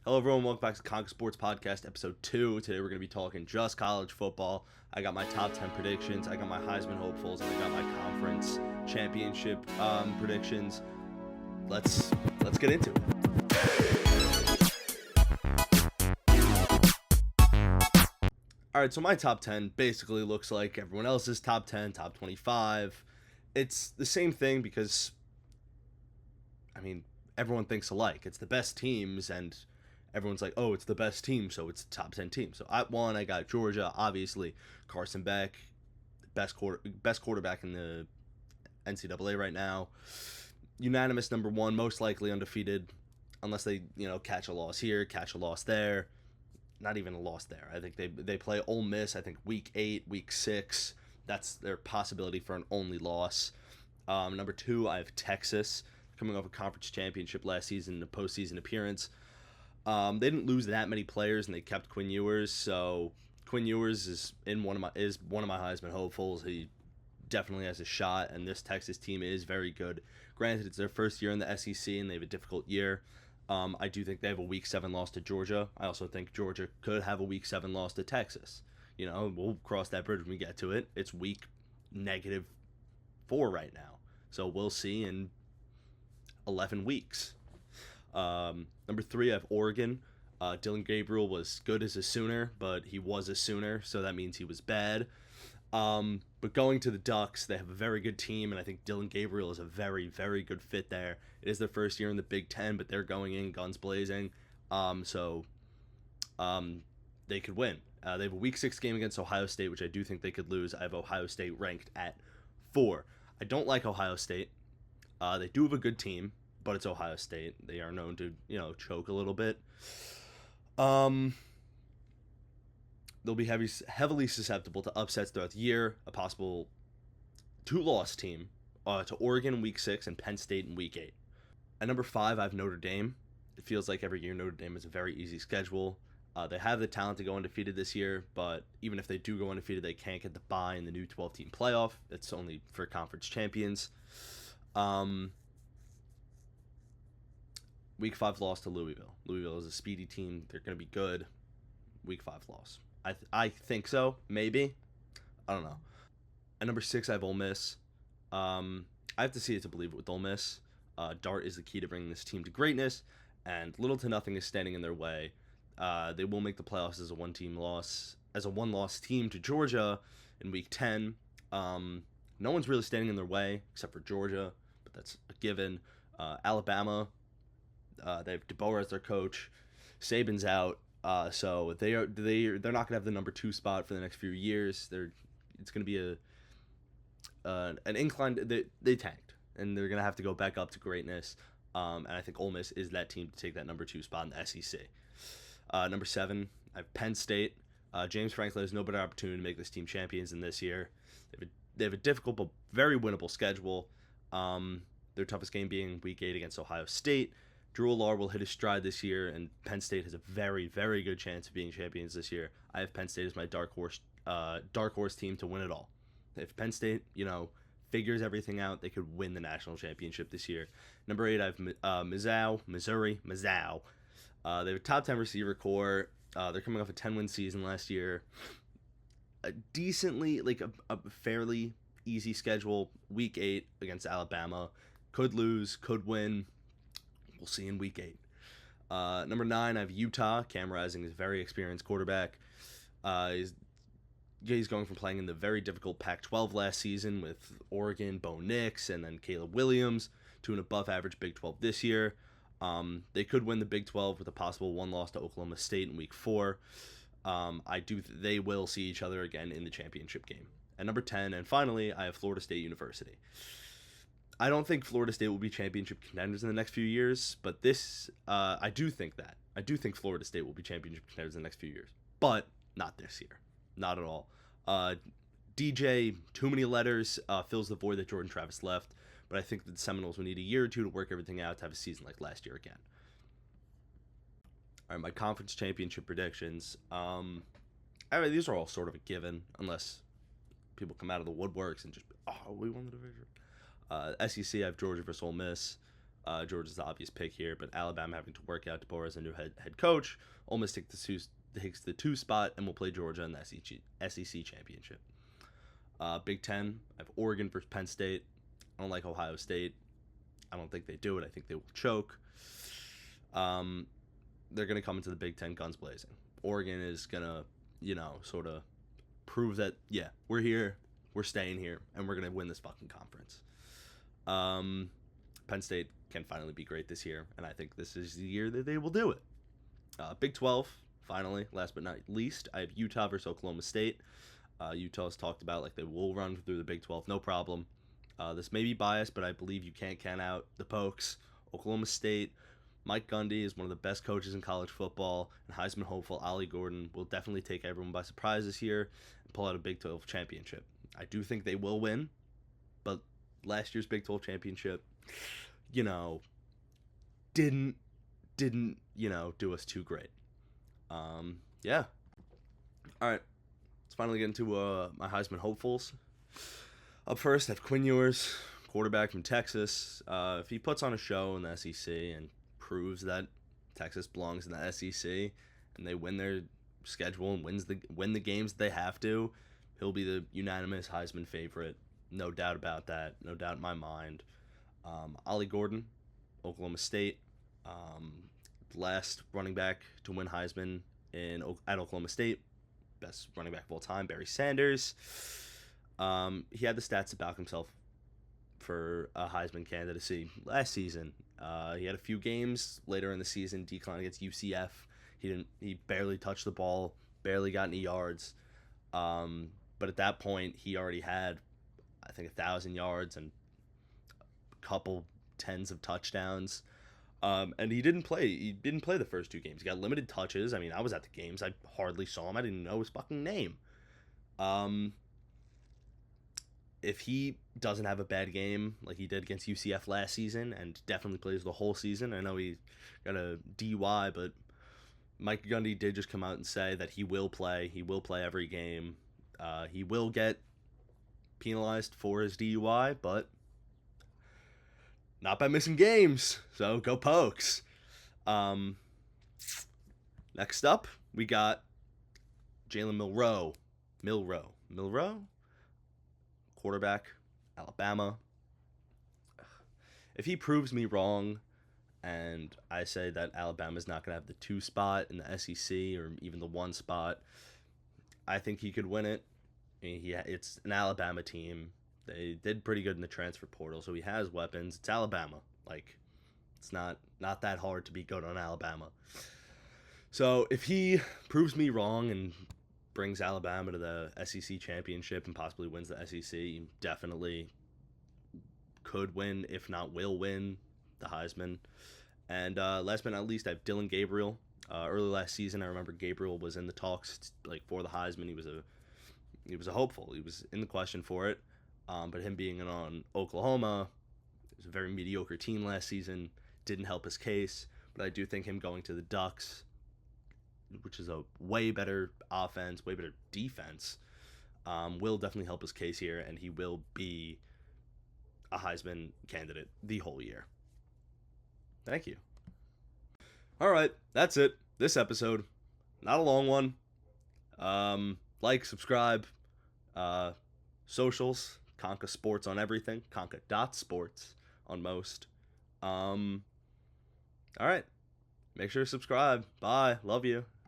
Hello, everyone. Welcome back to Conka Sports Podcast, episode 2. Today, we're going to be talking just college football. I got my top 10 predictions. I got my Heisman hopefuls, and I got my conference championship predictions. Let's get into it. All right, so my top 10 basically looks like everyone else's top 10, top 25. It's the same thing because, everyone thinks alike. It's the best teams, and everyone's like, oh, it's the best team, so it's the top 10 team. So at 1, I got Georgia, obviously. Carson Beck, best quarterback in the NCAA right now. Unanimous number 1, most likely undefeated, unless they, catch a loss here, catch a loss there. Not even a loss there. I think they play Ole Miss, I think, week 8, week 6. That's their possibility for an only loss. Number 2, I have Texas, coming off a conference championship last season, a postseason appearance. They didn't lose that many players, and they kept Quinn Ewers. So Quinn Ewers is one of my Heisman hopefuls. He definitely has a shot, and this Texas team is very good. Granted, it's their first year in the SEC, and they have a difficult year. I do think they have a Week 7 loss to Georgia. I also think Georgia could have a Week 7 loss to Texas. We'll cross that bridge when we get to it. It's week -4 right now, so we'll see in 11 weeks. Number 3, I have Oregon. Dillon Gabriel was good as a Sooner, but he was a Sooner, so that means he was bad. But going to the Ducks, they have a very good team, and I think Dillon Gabriel is a very, very good fit there. It is their first year in the Big Ten, but they're going in guns blazing, so they could win. They have a Week 6 game against Ohio State, which I do think they could lose. I have Ohio State ranked at 4. I don't like Ohio State. They do have a good team, but it's Ohio State. They are known to, choke a little bit. They'll be heavily susceptible to upsets throughout the year. A possible 2-loss team to Oregon in Week 6 and Penn State in Week 8. At number 5, I have Notre Dame. It feels like every year Notre Dame has a very easy schedule. They have the talent to go undefeated this year, but even if they do go undefeated, they can't get the bye in the new 12-team playoff. It's only for conference champions. Week 5 loss to Louisville. Louisville is a speedy team. They're going to be good. Week 5 loss. I think so. Maybe. I don't know. At number 6, I have Ole Miss. I have to see it to believe it with Ole Miss. Dart is the key to bringing this team to greatness, and little to nothing is standing in their way. They will make the playoffs as a one-loss team to Georgia in Week 10. No one's really standing in their way except for Georgia, but that's a given. Alabama, they have DeBoer as their coach. Saban's out, so they're not gonna have the number 2 spot for the next few years. It's gonna be an incline. They tanked, and they're gonna have to go back up to greatness. And I think Ole Miss is that team to take that number 2 spot in the SEC. Number 7, I have Penn State. James Franklin has no better opportunity to make this team champions than this year. They have a difficult but very winnable schedule. Their toughest game being Week 8 against Ohio State. Drew Allar will hit his stride this year, and Penn State has a very, very good chance of being champions this year. I have Penn State as my dark horse team to win it all. If Penn State, figures everything out, they could win the national championship this year. Number 8, I have Missouri. They have a top 10 receiver core. They're coming off a 10-win season last year. A fairly easy schedule. Week 8 against Alabama. Could lose, could win. We'll see in Week 8. Number 9, I have Utah. Cam Rising is a very experienced quarterback. He's going from playing in the very difficult Pac-12 last season with Oregon, Bo Nix, and then Caleb Williams to an above-average Big 12 this year. They could win the Big 12 with a possible 1 loss to Oklahoma State in Week 4. They will see each other again in the championship game. At number 10, and finally, I have Florida State University. I don't think Florida State will be championship contenders in the next few years, but I do think that. I do think Florida State will be championship contenders in the next few years, but not this year. Not at all. DJ, too many letters, fills the void that Jordan Travis left, but I think that the Seminoles will need a year or two to work everything out to have a season like last year again. All right, my conference championship predictions. These are all sort of a given, unless people come out of the woodworks and just, we won the division. SEC, I have Georgia versus Ole Miss. Georgia's the obvious pick here, but Alabama having to work out DeBoer as a new head coach. Ole Miss takes the 2 spot and will play Georgia in the SEC championship. Big Ten, I have Oregon versus Penn State. I don't like Ohio State. I don't think they do it. I think they will choke. They're going to come into the Big Ten guns blazing. Oregon is going to, sort of prove that, yeah, we're here, we're staying here, and we're going to win this fucking conference. Penn State can finally be great this year, and I think this is the year that they will do it. Big 12, finally, last but not least, I have Utah versus Oklahoma State. Utah has talked about like they will run through the Big 12, no problem. This may be biased, but I believe you can't count out the Pokes. Oklahoma State, Mike Gundy is one of the best coaches in college football, and Heisman hopeful Ollie Gordon will definitely take everyone by surprise this year and pull out a Big 12 championship. I do think they will win, but last year's Big 12 championship, didn't do us too great. Yeah. All right. Let's finally get into my Heisman hopefuls. Up first, I have Quinn Ewers, quarterback from Texas. If he puts on a show in the SEC and proves that Texas belongs in the SEC and they win their schedule and win the games that they have to, he'll be the unanimous Heisman favorite. No doubt about that. No doubt in my mind. Ollie Gordon, Oklahoma State. Last running back to win Heisman at Oklahoma State. Best running back of all time, Barry Sanders. He had the stats to back himself for a Heisman candidacy last season. He had a few games later in the season, decline against UCF. He barely touched the ball, barely got any yards. But at that point, he already had, I think, 1,000 yards and a couple tens of touchdowns. And he didn't play. He didn't play the first 2 games. He got limited touches. I mean, I was at the games. I hardly saw him. I didn't know his fucking name. If he doesn't have a bad game like he did against UCF last season and definitely plays the whole season, I know he got a DUI, but Mike Gundy did just come out and say that he will play. He will play every game. He will get penalized for his DUI, but not by missing games. So go Pokes. Next up, we got Jalen Milroe, quarterback, Alabama. If he proves me wrong and I say that Alabama's not going to have the 2 spot in the SEC or even the 1 spot, I think he could win it. I mean, it's an Alabama team. They did pretty good in the transfer portal, so he has weapons. It's Alabama. Like, it's not that hard to be good on Alabama. So if he proves me wrong and brings Alabama to the SEC championship and possibly wins the SEC, definitely could win, if not will win, the Heisman. And last but not least, I have Dylan Gabriel. Early last season, I remember Gabriel was in the talks for the Heisman. He was a hopeful. He was in the question for it. But him being on Oklahoma, it was a very mediocre team last season, didn't help his case. But I do think him going to the Ducks, which is a way better offense, way better defense, will definitely help his case here, and he will be a Heisman candidate the whole year. Thank you. All right, that's it. This episode, not a long one. Like, subscribe, socials, Conka Sports on everything, Conka.sports on most. All right, make sure to subscribe. Bye. Love you.